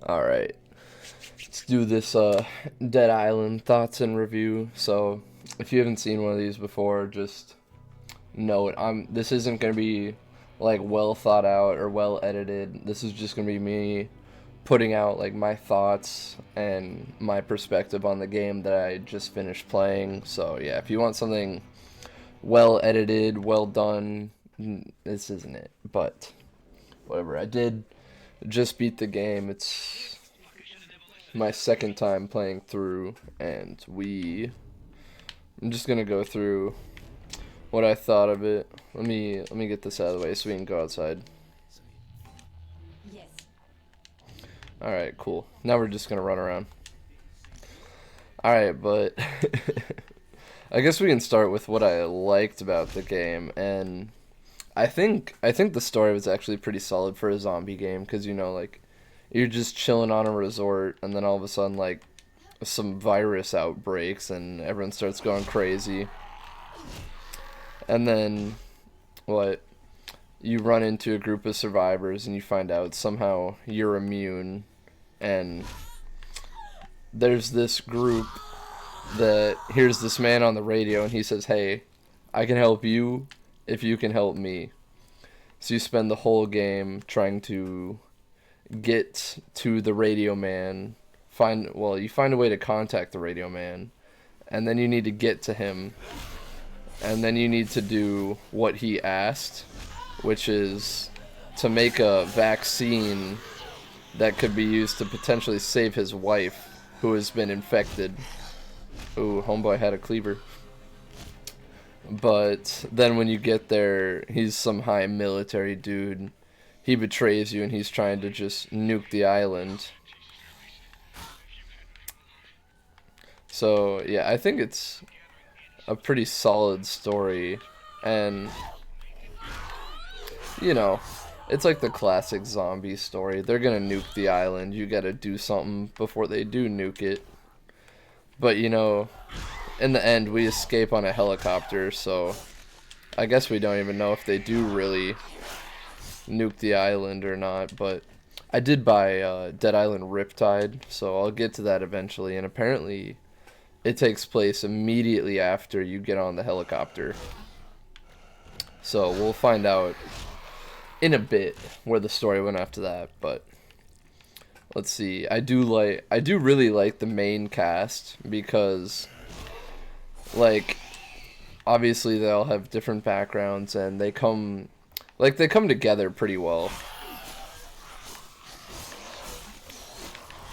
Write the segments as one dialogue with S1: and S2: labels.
S1: Alright, let's do this Dead Island thoughts and review. So, if you haven't seen one of these before, just know it. This isn't gonna be like well thought out or well edited. This is just gonna be me putting out like my thoughts and my perspective on the game that I just finished playing. So yeah, if you want something well edited, well done, this isn't it. But whatever. I did just beat the game. It's my second time playing through, and I'm just gonna go through what I thought of it. Let me get this out of the way so we can go outside. All right, cool. Now we're just gonna run around. All right, but I guess we can start with what I liked about the game, and I think the story was actually pretty solid for a zombie game because like you're just chilling on a resort, and then all of a sudden like some virus outbreaks and everyone starts going crazy, and then what? You run into a group of survivors and you find out somehow you're immune, and there's this group that hears this man on the radio and he says, "Hey, I can help you if you can help me." So you spend the whole game trying to get to the radio man. You find a way to contact the radio man, and then you need to get to him, and then you need to do what he asked, which is to make a vaccine that could be used to potentially save his wife, who has been infected. Ooh, homeboy had a cleaver. But then when you get there, he's some high military dude. He betrays you and he's trying to just nuke the island. So, yeah, I think it's a pretty solid story. And, you know, it's like the classic zombie story. They're gonna nuke the island. You gotta do something before they do nuke it. But, in the end, we escape on a helicopter, so I guess we don't even know if they do really nuke the island or not. But I did buy Dead Island Riptide, so I'll get to that eventually. And apparently, it takes place immediately after you get on the helicopter. So we'll find out in a bit where the story went after that. But let's see. I do really like the main cast because, like, obviously they all have different backgrounds and they come together pretty well.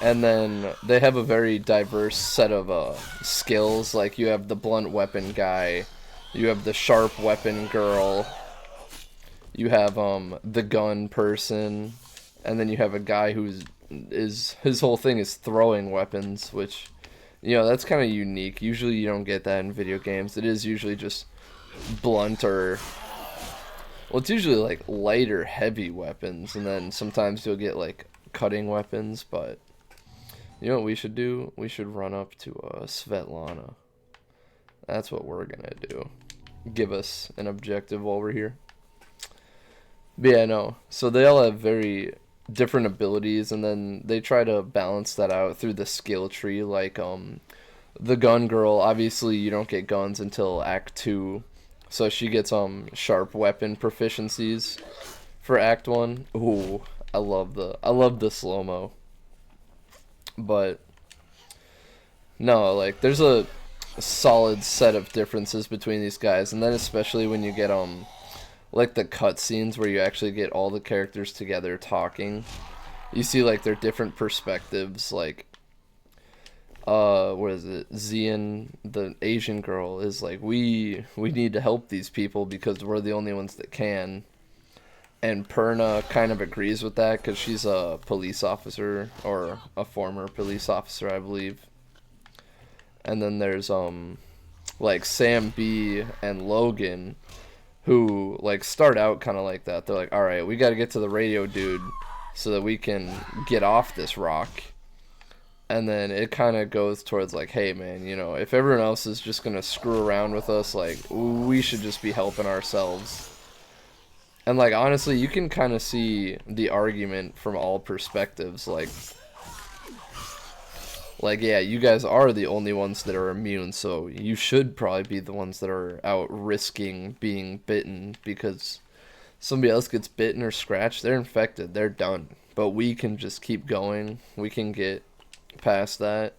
S1: And then they have a very diverse set of skills. Like, you have the blunt weapon guy, you have the sharp weapon girl, you have the gun person, and then you have a guy his whole thing is throwing weapons, which that's kind of unique. Usually you don't get that in video games. It is usually just blunt or, well, it's usually like light or heavy weapons, and then sometimes you'll get like cutting weapons. But you know what we should do? We should run up to Svetlana. That's what we're gonna do. Give us an objective while we're here. But yeah, no. So they all have very different abilities, and then they try to balance that out through the skill tree. Like, the gun girl, obviously you don't get guns until Act 2, so she gets sharp weapon proficiencies for Act 1. Ooh, I love the slow-mo. But no, like, there's a solid set of differences between these guys, and then especially when you get like the cutscenes where you actually get all the characters together talking. You see like their different perspectives. Like, what is it? Xian, the Asian girl, is like, we need to help these people because we're the only ones that can. And Perna kind of agrees with that because she's a police officer, or a former police officer, I believe. And then there's like Sam B and Logan, who like start out kind of like that. They're like, all right, we got to get to the radio dude so that we can get off this rock. And then it kind of goes towards like, hey man, if everyone else is just gonna screw around with us, like, we should just be helping ourselves. And like, honestly, you can kind of see the argument from all perspectives. Like, Like, yeah, you guys are the only ones that are immune, so you should probably be the ones that are out risking being bitten, because somebody else gets bitten or scratched, they're infected, they're done. But we can just keep going. We can get past that.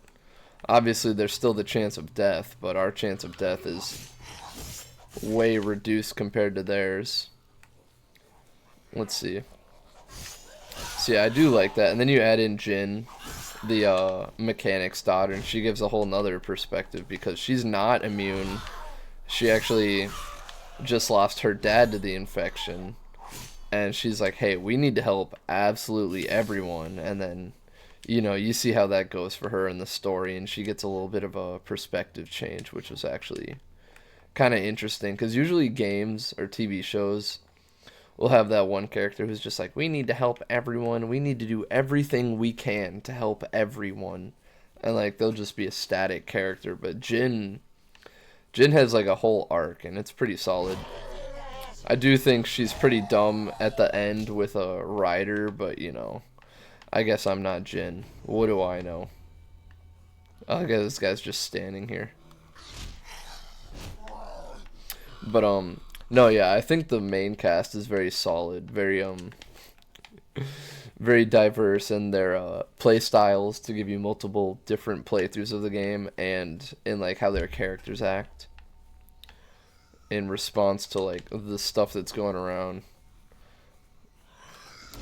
S1: Obviously, there's still the chance of death, but our chance of death is way reduced compared to theirs. Let's see. So yeah, I do like that. And then you add in Jin, the mechanic's daughter, and she gives a whole nother perspective because she's not immune. She actually just lost her dad to the infection, and she's like, hey, we need to help absolutely everyone. And then, you know, you see how that goes for her in the story, and she gets a little bit of a perspective change, which was actually kind of interesting, because usually games or TV shows will have that one character who's just like, we need to help everyone, we need to do everything we can to help everyone, and like they'll just be a static character. But Jin has like a whole arc, and it's pretty solid. I do think she's pretty dumb at the end with a rider, but you know, I guess I'm not Jin. What do I know? I guess this guy's just standing here. But no, yeah, I think the main cast is very solid, very diverse in their play styles to give you multiple different playthroughs of the game, and in like how their characters act in response to like the stuff that's going around.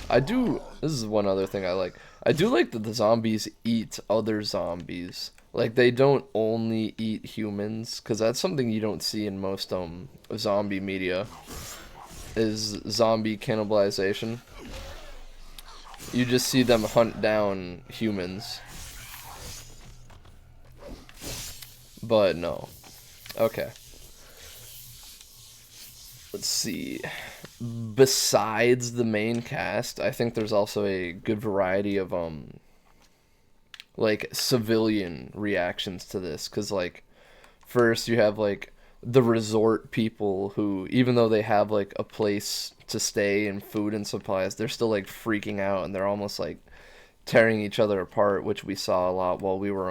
S1: This is one other thing I like. I do like that the zombies eat other zombies. Like, they don't only eat humans, because that's something you don't see in most zombie media, is zombie cannibalization. You just see them hunt down humans. But no. Okay. Let's see. Besides the main cast, I think there's also a good variety of like civilian reactions to this, because like first you have like the resort people who, even though they have like a place to stay and food and supplies, they're still like freaking out, and they're almost like tearing each other apart, which we saw a lot while we were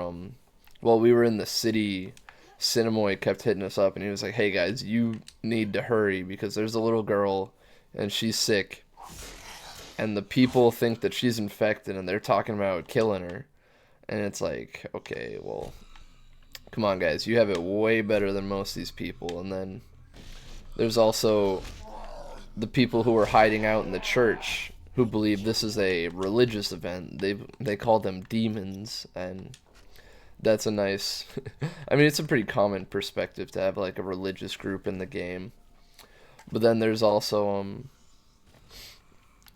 S1: in the city. Cinemoy kept hitting us up, and he was like, hey guys, you need to hurry because there's a little girl and she's sick, and the people think that she's infected, and they're talking about killing her. And it's like, okay, well, come on guys, you have it way better than most of these people. And then there's also the people who are hiding out in the church who believe this is a religious event. They call them demons, and that's a nice I mean, it's a pretty common perspective to have like a religious group in the game. But then there's also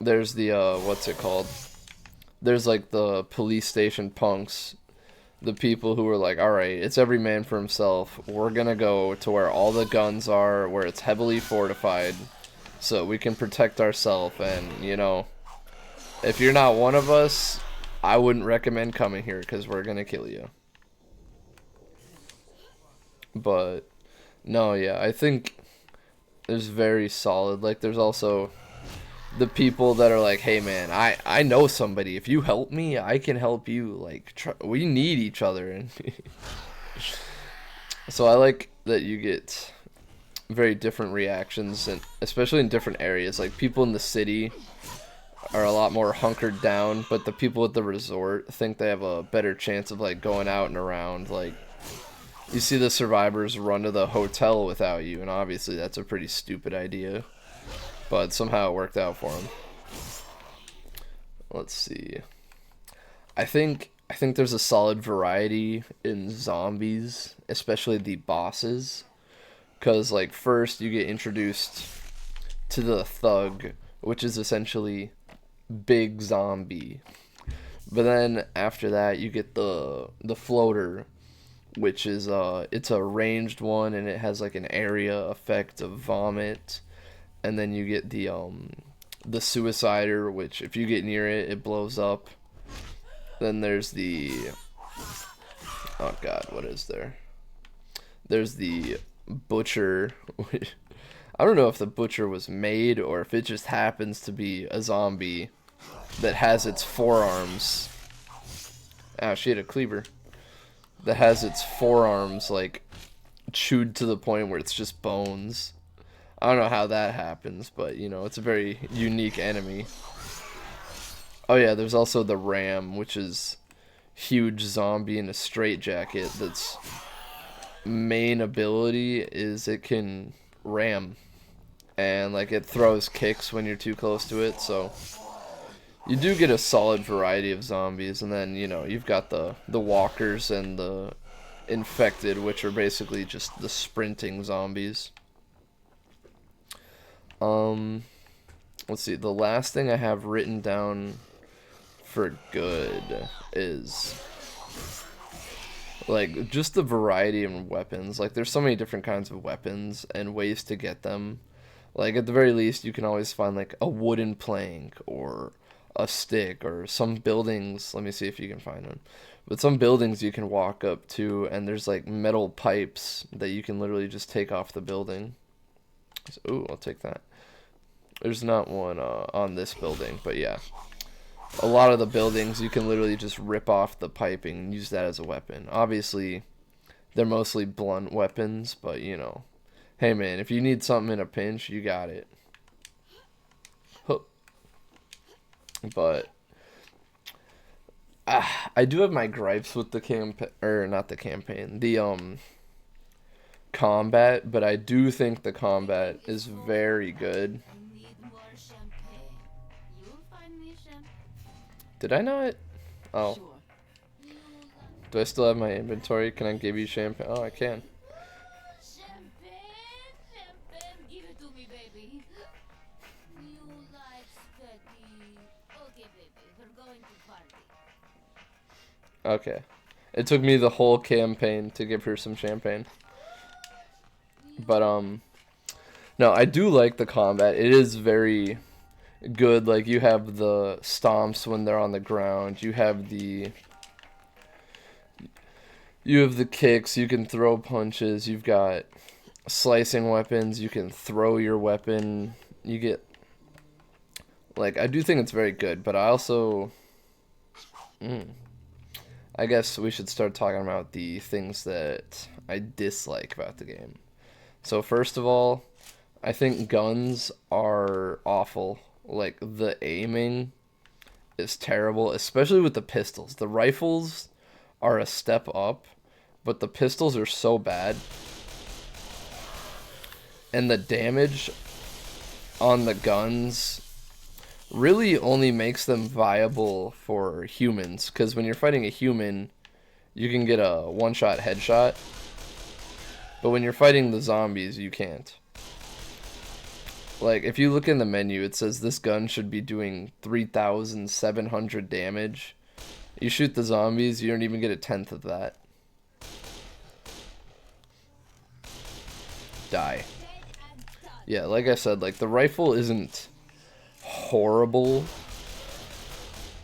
S1: there's the what's it called? There's like the police station punks, the people who are like, all right, it's every man for himself. We're gonna go to where all the guns are, where it's heavily fortified, so we can protect ourselves. And you know, if you're not one of us, I wouldn't recommend coming here because we're gonna kill you. But no, yeah, I think there's very solid. Like, there's also the people that are like, hey man, I know somebody, if you help me I can help you, like we need each other. And so I like that you get very different reactions, and especially in different areas. Like, people in the city are a lot more hunkered down, but the people at the resort think they have a better chance of like going out and around. Like, you see the survivors run to the hotel without you, and obviously that's a pretty stupid idea, but somehow it worked out for them. Let's see. I think there's a solid variety in zombies, especially the bosses, because like first you get introduced to the thug, which is essentially big zombie. But then after that you get the floater, which is it's a ranged one, and it has like an area effect of vomit. And then you get the suicider, which if you get near it, it blows up. Then there's the, oh god, what is there? There's the butcher. I don't know if the butcher was made or if it just happens to be a zombie that has its forearms. Ah, she had a cleaver. that has its forearms like chewed to the point where it's just bones. I don't know how that happens, but you know, it's a very unique enemy. Oh yeah, there's also the Ram, which is huge zombie in a straitjacket that's main ability is it can ram, and like it throws kicks when you're too close to it, so you do get a solid variety of zombies. And then, you know, you've got the walkers and the infected, which are basically just the sprinting zombies. Let's see, the last thing I have written down for good is like just the variety of weapons. Like there's so many different kinds of weapons and ways to get them. Like at the very least you can always find like a wooden plank or a stick, or some buildings, let me see if you can find one, but some buildings you can walk up to and there's like metal pipes that you can literally just take off the building. So, ooh, I'll take that. There's not one on this building, but yeah, a lot of the buildings you can literally just rip off the piping and use that as a weapon. Obviously they're mostly blunt weapons, but you know, hey man, if you need something in a pinch, you got it. But I do have my gripes with the campaign, or not the campaign, the combat, but I do think the combat is very good. Did I not? Oh. Do I still have my inventory? Can I give you champagne? Oh, I can. Okay. It took me the whole campaign to give her some champagne. But, no, I do like the combat. It is very good. Like, you have the stomps when they're on the ground. You have the kicks. You can throw punches. You've got slicing weapons. You can throw your weapon. You get, like, I do think it's very good. But I also, I guess we should start talking about the things that I dislike about the game. So first of all, I think guns are awful. Like, the aiming is terrible, especially with the pistols. The rifles are a step up, but the pistols are so bad. And the damage on the guns really only makes them viable for humans, because when you're fighting a human, you can get a one-shot headshot, but when you're fighting the zombies, you can't. Like, if you look in the menu, it says this gun should be doing 3,700 damage. You shoot the zombies, you don't even get a tenth of that. Die. Yeah, like I said, like, the rifle isn't horrible,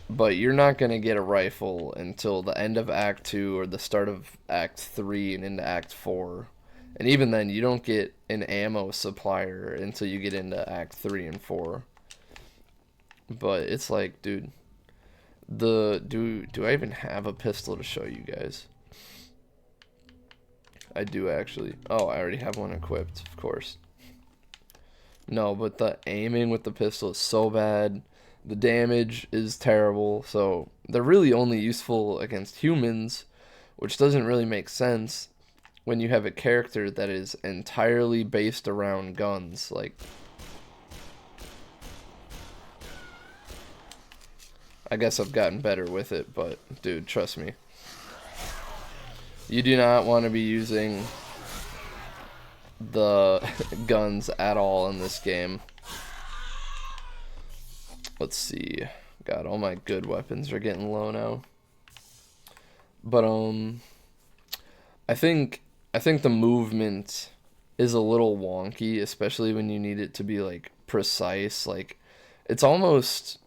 S1: but you're not going to get a rifle until the end of Act 2 or the start of Act 3 and into Act 4. And even then, you don't get an ammo supplier until you get into Act 3 and 4. But it's like, dude, do I even have a pistol to show you guys? I do actually. Oh, I already have one equipped, of course. No, but the aiming with the pistol is so bad. The damage is terrible. So they're really only useful against humans, which doesn't really make sense when you have a character that is entirely based around guns. Like, I guess I've gotten better with it, but dude, trust me. You do not want to be using the guns at all in this game. Let's see. God, all my good weapons are getting low now. But I think the movement is a little wonky, especially when you need it to be like precise. Like, it's almost,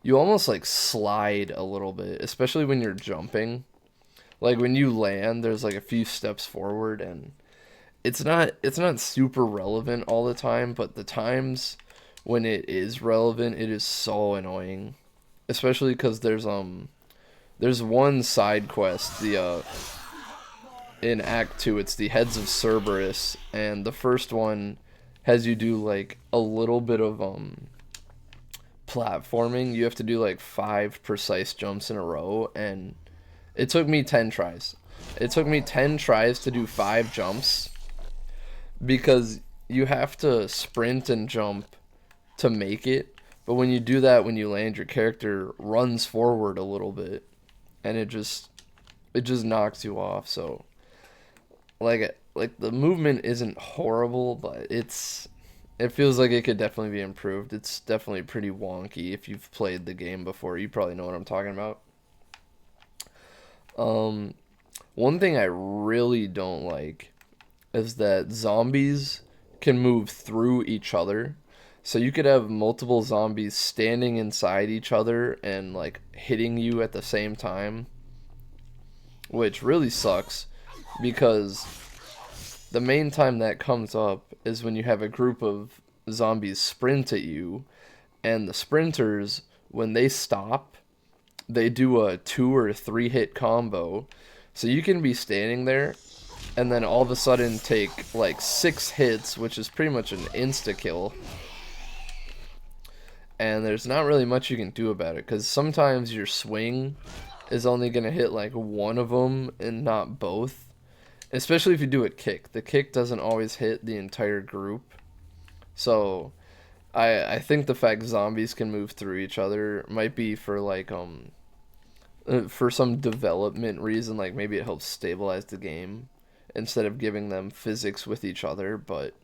S1: you almost like slide a little bit, especially when you're jumping. Like, when you land, there's like a few steps forward, and it's not super relevant all the time, but the times when it is relevant, it is so annoying. Especially because there's one side quest, in Act 2, it's the Heads of Cerberus, and the first one has you do like a little bit of platforming. You have to do like 5 precise jumps in a row, and it took me 10 tries. It took me 10 tries to do 5 jumps, because you have to sprint and jump to make it, but when you do that, when you land, your character runs forward a little bit, and it just knocks you off. So like the movement isn't horrible, but it feels like it could definitely be improved. It's definitely pretty wonky. If you've played the game before, you probably know what I'm talking about. One thing I really don't like is that zombies can move through each other. So you could have multiple zombies standing inside each other and like hitting you at the same time, which really sucks, because the main time that comes up is when you have a group of zombies sprint at you, and the sprinters, when they stop, they do a 2 or 3 hit combo. So you can be standing there and then all of a sudden take like 6 hits, which is pretty much an insta kill. And there's not really much you can do about it, because sometimes your swing is only going to hit like one of them and not both. Especially if you do a kick. The kick doesn't always hit the entire group. So I think the fact zombies can move through each other might be for like for some development reason, like maybe it helps stabilize the game instead of giving them physics with each other, but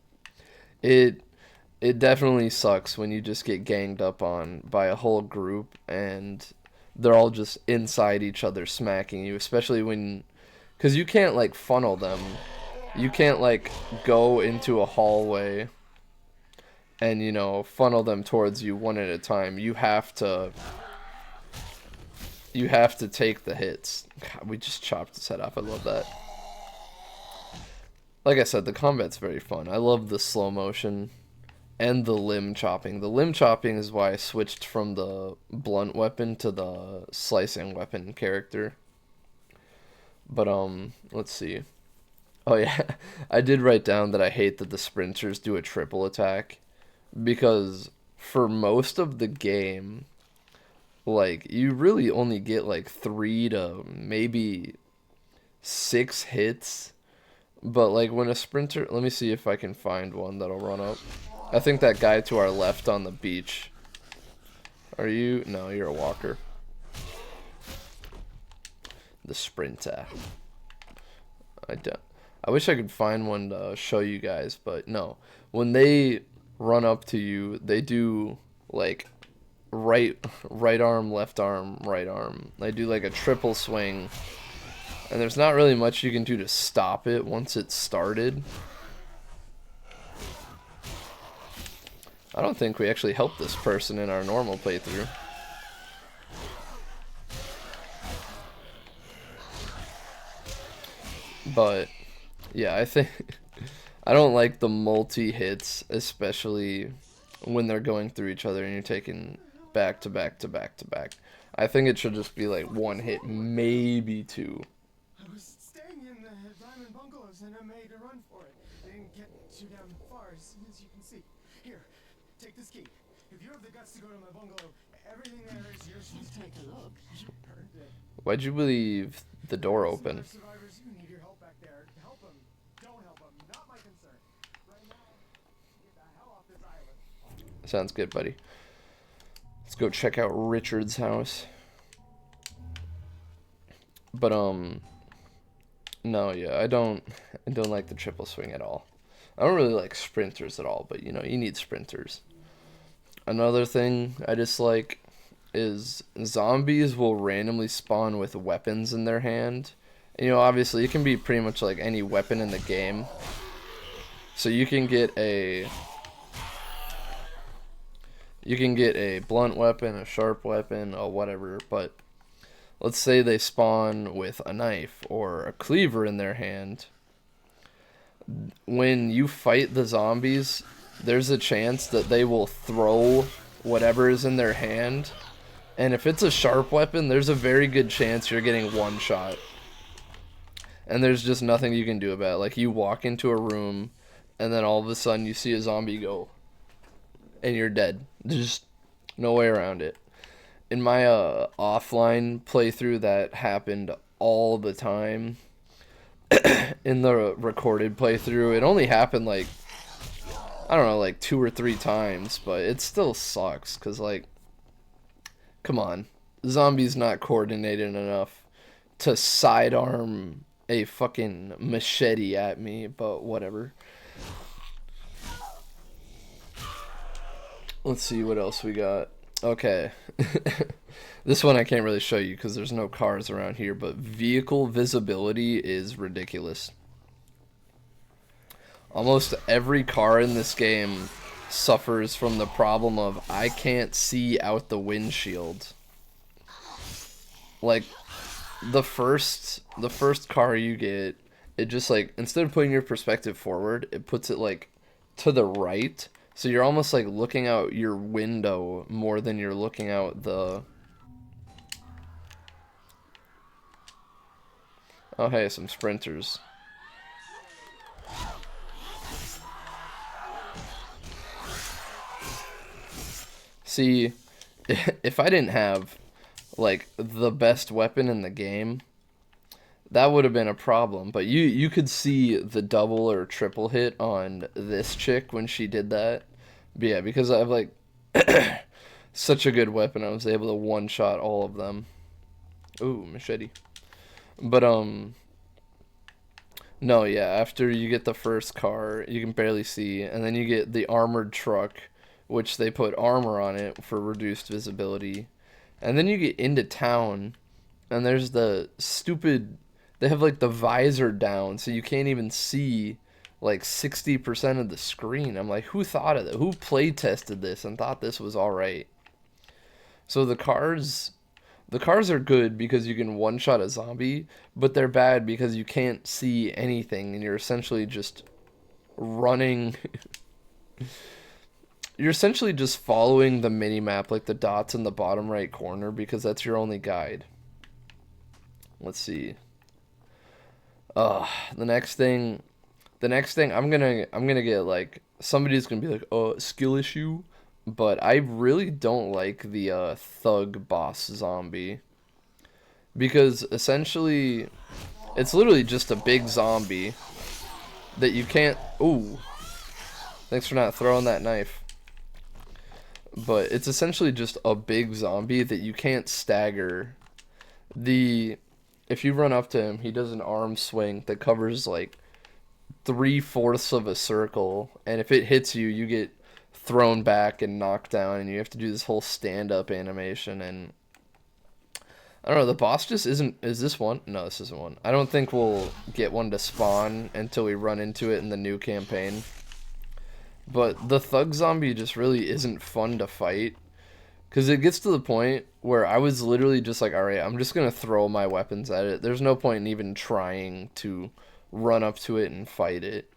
S1: it definitely sucks when you just get ganged up on by a whole group and they're all just inside each other smacking you, especially when, because you can't like funnel them. You can't like go into a hallway and, you know, funnel them towards you one at a time. You have to take the hits. God, we just chopped his head off. I love that. Like I said, the combat's very fun. I love the slow motion and the limb chopping. The limb chopping is why I switched from the blunt weapon to the slicing weapon character. But let's see. Oh yeah, I did write down that I hate that the sprinters do a triple attack, because for most of the game, like, you really only get like 3 to maybe 6 hits. But like when a sprinter, let me see if I can find one that'll run up. I think that guy to our left on the beach. Are you? No, you're a walker. The sprinter. I wish I could find one to show you guys, but no. When they run up to you, they do like right arm, left arm, right arm. They do like a triple swing. And there's not really much you can do to stop it once it's started. I don't think we actually helped this person in our normal playthrough. But yeah, I think I don't like the multi-hits, especially when they're going through each other and you're taking back to back to back to back. I think it should just be like 1 hit, maybe 2.
S2: I was staying in the diamond bungalows and I made a run for it. I didn't get too damn far, as you can see. Here, take this key. If you have the guts to go to my bungalow, everything there is yours. Just take a look. You earned it.
S1: Why'd you leave the door open?
S2: Survivors who need your help back there. Help them. Don't help them. Not my concern. Right now, get the hell off this island.
S1: Sounds good, buddy. Let's go check out Richard's house. But no, yeah, I don't like the triple swing at all. I don't really like sprinters at all, but you know, you need sprinters. Another thing I dislike is zombies will randomly spawn with weapons in their hand. And, you know, obviously it can be pretty much like any weapon in the game. So you can get a blunt weapon, a sharp weapon, or whatever, but let's say they spawn with a knife or a cleaver in their hand. When you fight the zombies, there's a chance that they will throw whatever is in their hand. And if it's a sharp weapon, there's a very good chance you're getting one shot. and there's just nothing you can do about it. Like, you walk into a room, and then all of a sudden you see a zombie go, and you're dead. There's just no way around it. In my offline playthrough, that happened all the time. In the recorded playthrough, it only happened like, I don't know, like 2 or 3 times, but it still sucks, because, like, come on. Zombie's not coordinated enough to sidearm a fucking machete at me, but whatever. Let's see what else we got. Okay. This one I can't really show you because there's no cars around here, but vehicle visibility is ridiculous. Almost every car in this game suffers from the problem of I can't see out the windshield. Like, the first car you get, it just, like, instead of putting your perspective forward, it puts it, like, to the right. So you're almost, like, looking out your window more than you're looking out the... Oh, hey, some sprinters. See, if I didn't have, like, the best weapon in the game, that would have been a problem. But you could see the double or triple hit on this chick when she did that. But yeah, because I have, like, such a good weapon, I was able to one-shot all of them. Ooh, machete. But, no, yeah, after you get the first car, you can barely see, and then you get the armored truck, which they put armor on it for reduced visibility. And then you get into town, and there's the stupid... They have, like, the visor down, so you can't even see, like, 60% of the screen. I'm like, who thought of that? Who play tested this and thought this was alright? So the cars are good because you can one-shot a zombie, but they're bad because you can't see anything, and you're essentially just running... You're essentially just following the mini-map, like the dots in the bottom right corner, because that's your only guide. Let's see. The next thing I'm gonna get, like, somebody's gonna be like, oh, skill issue, but I really don't like the thug boss zombie, because essentially it's literally just a big zombie that you can't... Ooh, thanks for not throwing that knife. But it's essentially just a big zombie that you can't stagger. If you run up to him, he does an arm swing that covers, like, 3/4 of a circle, and if it hits you, you get thrown back and knocked down, and you have to do this whole stand-up animation, and I don't know, the boss just isn't... Is this one? No, this isn't one. I don't think we'll get one to spawn until we run into it in the new campaign. But the thug zombie just really isn't fun to fight, because it gets to the point where I was literally just like, alright, I'm just going to throw my weapons at it. There's no point in even trying to run up to it and fight it.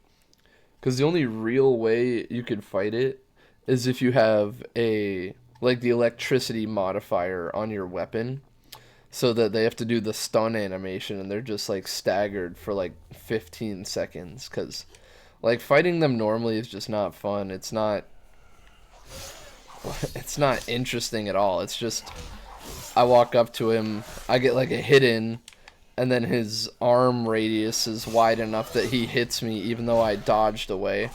S1: Because the only real way you could fight it is if you have the electricity modifier on your weapon, so that they have to do the stun animation and they're just, like, staggered for, like, 15 seconds, because... Like, fighting them normally is just not fun. It's not interesting at all. It's just, I walk up to him, I get, like, a hit in, and then his arm radius is wide enough that he hits me even though I dodged away.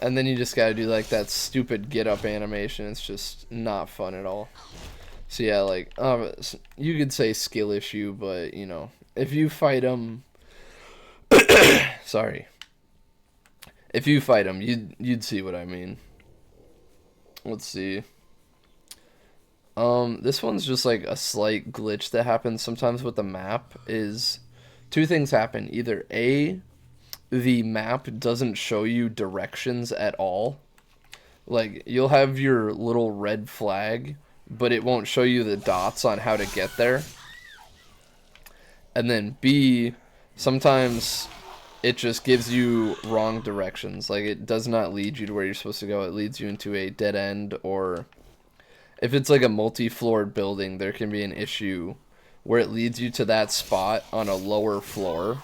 S1: And then you just gotta do, like, that stupid get-up animation. It's just not fun at all. So yeah, like, you could say skill issue, but, you know, if you fight him... Sorry. If you fight him, you'd see what I mean. Let's see. This one's just like a slight glitch that happens sometimes with the map. Is 2 things happen. Either A, the map doesn't show you directions at all. Like, you'll have your little red flag, but it won't show you the dots on how to get there. And then B, sometimes it just gives you wrong directions. Like, it does not lead you to where you're supposed to go. It leads you into a dead end, or if it's like a multi-floored building, there can be an issue where it leads you to that spot on a lower floor.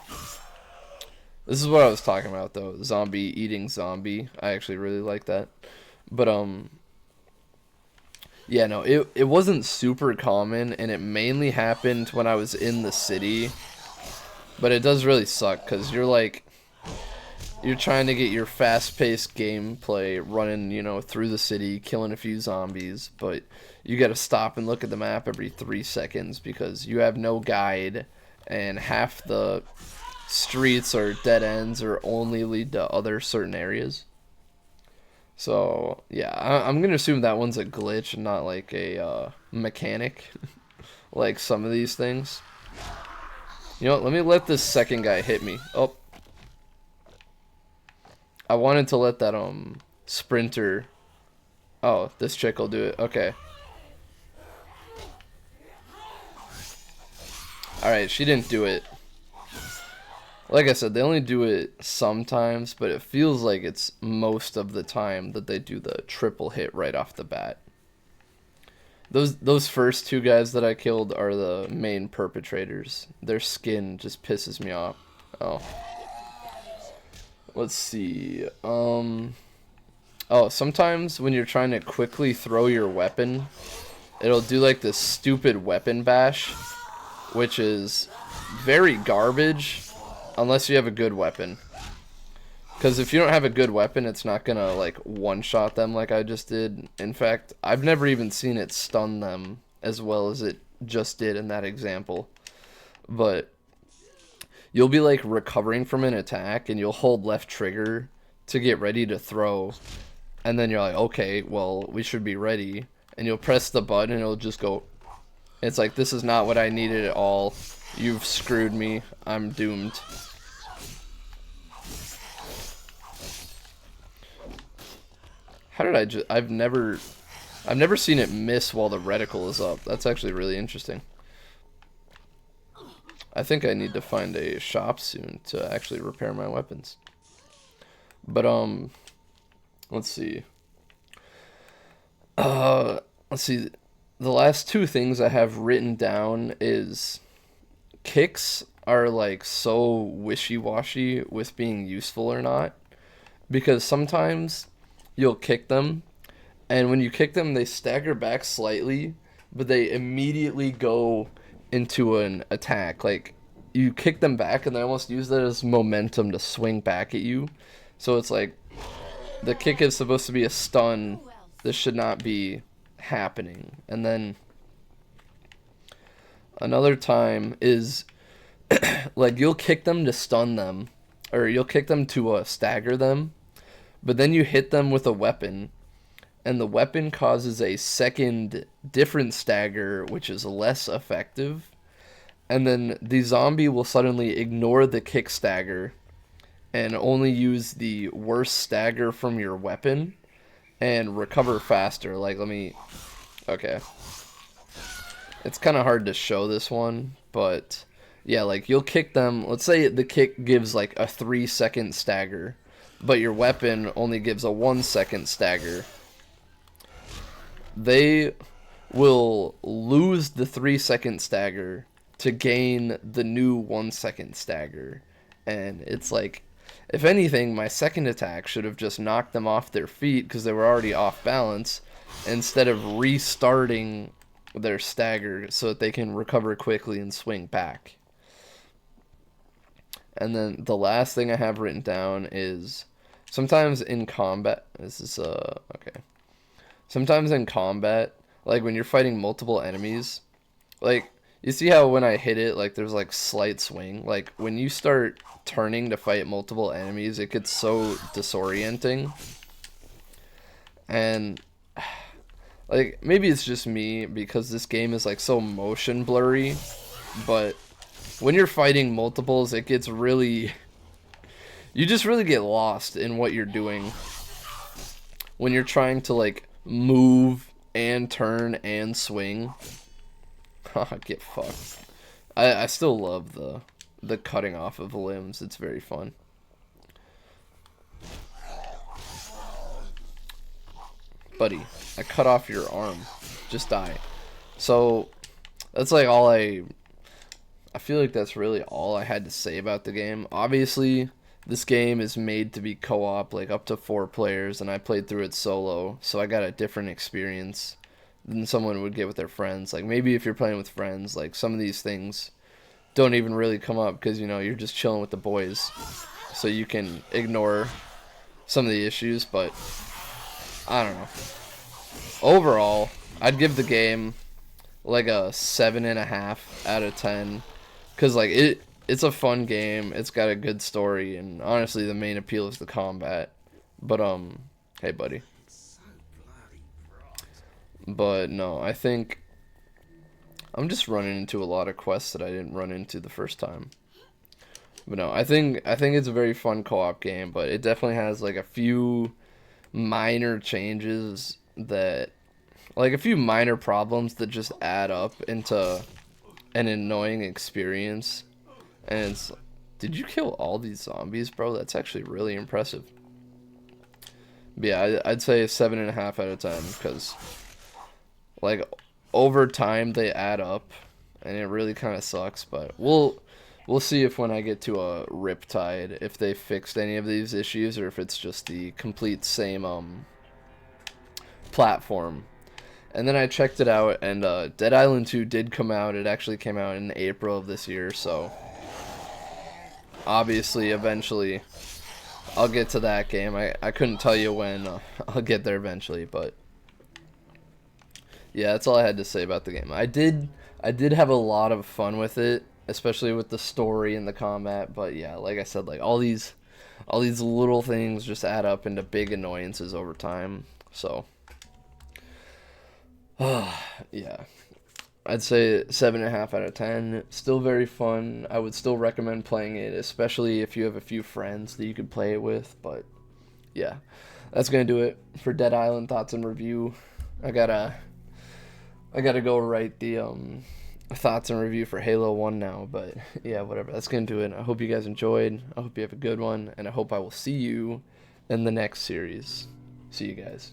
S1: This is what I was talking about though. Zombie eating zombie. I actually really like that. But yeah, no, it wasn't super common, and it mainly happened when I was in the city. But it does really suck because you're trying to get your fast-paced gameplay running, you know, through the city, killing a few zombies, but you got to stop and look at the map every 3 seconds because you have no guide, and half the streets are dead ends or only lead to other certain areas. So yeah, I'm gonna assume that one's a glitch and not like a mechanic like some of these things. You know what, let me let this second guy hit me. Oh, I wanted to let that sprinter. Oh, this chick will do it. Okay. Alright, she didn't do it. Like I said, they only do it sometimes, but it feels like it's most of the time that they do the triple hit right off the bat. Those first 2 guys that I killed are the main perpetrators. Their skin just pisses me off. Oh. Let's see. Oh, sometimes when you're trying to quickly throw your weapon, it'll do like this stupid weapon bash, which is very garbage. Unless you have a good weapon. Because if you don't have a good weapon, it's not going to, like, one-shot them like I just did. In fact, I've never even seen it stun them as well as it just did in that example. But you'll be, like, recovering from an attack, and you'll hold left trigger to get ready to throw. And then you're like, okay, well, we should be ready. And you'll press the button, and it'll just go... It's like, this is not what I needed at all. You've screwed me. I'm doomed. How did I just... I've never seen it miss while the reticle is up. That's actually really interesting. I think I need to find a shop soon to actually repair my weapons. But, let's see. Let's see. The last 2 things I have written down is... Kicks are like so wishy-washy with being useful or not, because sometimes you'll kick them, and when you kick them they stagger back slightly, but they immediately go into an attack. Like, you kick them back and they almost use that as momentum to swing back at you. So it's like, the kick is supposed to be a stun. This should not be happening. And then another time is like, you'll kick them to stun them, or you'll kick them to stagger them, but then you hit them with a weapon, and the weapon causes a second different stagger, which is less effective, and then the zombie will suddenly ignore the kick stagger and only use the worst stagger from your weapon and recover faster. Like, let me... Okay. It's kind of hard to show this one, but yeah, like, you'll kick them. Let's say the kick gives like a 3-second stagger, but your weapon only gives a 1-second stagger. They will lose the 3-second stagger to gain the new 1-second stagger. And it's like, if anything, my second attack should have just knocked them off their feet because they were already off balance, instead of restarting their stagger so that they can recover quickly and swing back. And then the last thing I have written down is sometimes in combat, okay. Sometimes in combat, like when you're fighting multiple enemies, like, you see how when I hit it, like, there's like slight swing? Like, when you start turning to fight multiple enemies, it gets so disorienting. And like, maybe it's just me because this game is like so motion blurry, but when you're fighting multiples, it gets really... You just really get lost in what you're doing when you're trying to, like, move and turn and swing. Get fucked. I still love the cutting off of limbs. It's very fun. Buddy, I cut off your arm. Just die. So, that's like all I I feel like that's really all I had to say about the game. Obviously, this game is made to be co-op, like up to 4 players, and I played through it solo, so I got a different experience than someone would get with their friends. Like maybe if you're playing with friends, like some of these things don't even really come up because you're just chilling with the boys, so you can ignore some of the issues. But I don't know. Overall, I'd give the game like a 7.5 out of 10, because like it's a fun game. It's got a good story, and honestly, the main appeal is the combat. But hey buddy. But no, I think I'm just running into a lot of quests that I didn't run into the first time. But no, I think it's a very fun co-op game, but it definitely has like a few minor changes that, like a few minor problems that just add up into an annoying experience. And it's, did you kill all these zombies, bro? That's actually really impressive. But yeah, I'd say a 7.5 out of 10, because like over time they add up, and it really kind of sucks. But we'll see if when I get to a Riptide, if they fixed any of these issues, or if it's just the complete same platform. And then I checked it out, and Dead Island 2 did come out. It actually came out in April of this year, so obviously eventually I'll get to that game. I couldn't tell you when. I'll get there eventually, but yeah, that's all I had to say about the game. I did have a lot of fun with it, especially with the story and the combat. But yeah, like I said, like all these little things just add up into big annoyances over time. So yeah, I'd say 7.5 out of 10. Still very fun. I would still recommend playing it, especially if you have a few friends that you could play it with. But yeah, that's gonna do it for Dead Island thoughts and review. I gotta go write the thoughts and review for Halo 1 now. But yeah, whatever. That's gonna do it. I hope you guys enjoyed. I hope you have a good one, and I hope I will see you in the next series. See you guys.